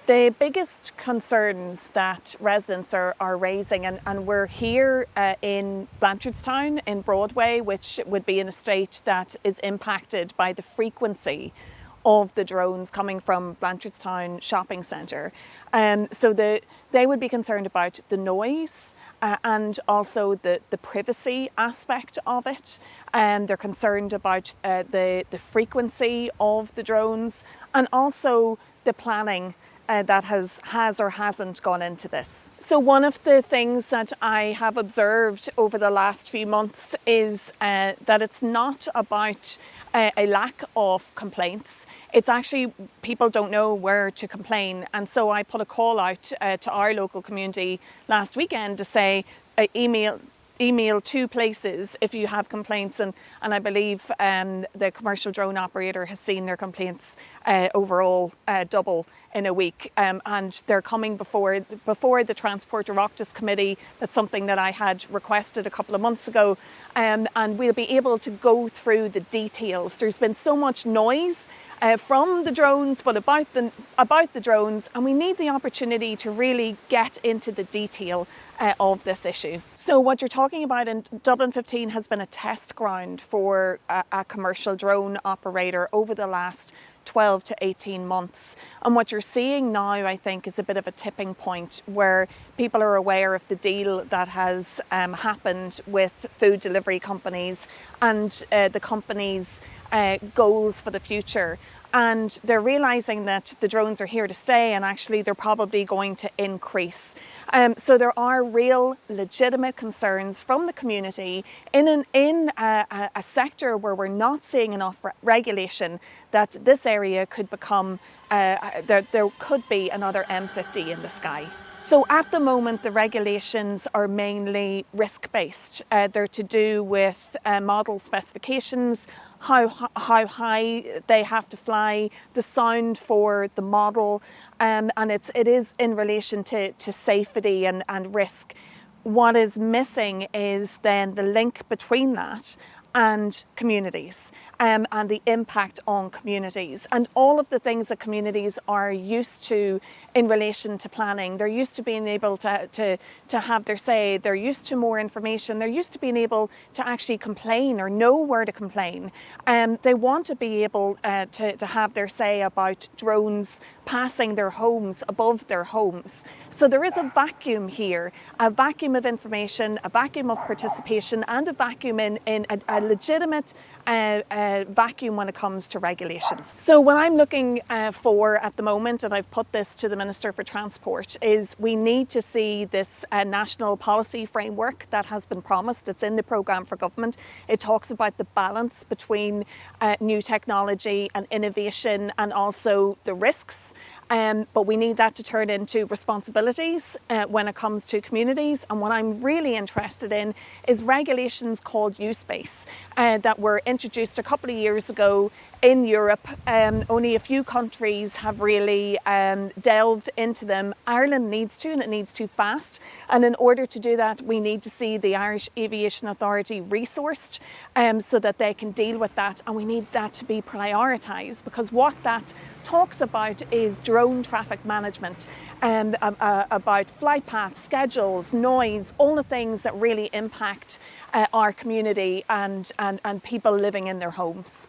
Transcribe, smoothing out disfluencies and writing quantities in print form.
The biggest concerns that residents are raising, and we're here in Blanchardstown in Broadway, which would be an estate that is impacted by the frequency of the drones coming from Blanchardstown shopping centre. They would be concerned about the noise, and also the privacy aspect of it. They're concerned about the frequency of the drones, and also the planning that has or hasn't gone into this. So one of the things that I have observed over the last few months is that it's not about a lack of complaints. It's actually people don't know where to complain. And so I put a call out to our local community last weekend to say email two places if you have complaints, and I believe the commercial drone operator has seen their complaints overall double in a week, and they're coming before the Transport Oireachtas Committee. That's something that I had requested a couple of months ago, and we'll be able to go through the details. There's been so much noise from the drones, but about the drones, and we need the opportunity to really get into the detail of this issue. So what you're talking about in Dublin 15 has been a test ground for a commercial drone operator over the last 12 to 18 months. And what you're seeing now, I think, is a bit of a tipping point where people are aware of the deal that has happened with food delivery companies and the companies' goals for the future. And they're realising that the drones are here to stay, and actually they're probably going to increase. So there are real legitimate concerns from the community in a sector where we're not seeing enough regulation, that this area could become, there could be another M50 in the sky. So at the moment, the regulations are mainly risk-based. They're to do with model specifications, how high they have to fly, the sound for the model, and it is in relation to safety and risk. What is missing is then the link between that and communities, and the impact on communities, and all of the things that communities are used to in relation to planning. They're used to being able to have their say. They're used to more information. They're used to being able to actually complain or know where to complain. They want to be able to have their say about drones passing their homes, above their homes. So there is a vacuum here, a vacuum of information, a vacuum of participation, and a vacuum in a legitimate vacuum when it comes to regulations. So what I'm looking for at the moment, and I've put this to the Minister for Transport, is we need to see this national policy framework that has been promised. It's in the programme for government. It talks about the balance between new technology and innovation, and also the risks. But we need that to turn into responsibilities when it comes to communities. And what I'm really interested in is regulations called use-based that were introduced a couple of years ago in Europe. Only a few countries have really delved into them. Ireland needs to, and it needs to fast. And in order to do that, we need to see the Irish Aviation Authority resourced so that they can deal with that. And we need that to be prioritised, because what that talks about is drone traffic management, about flight paths, schedules, noise, all the things that really impact our community and people living in their homes.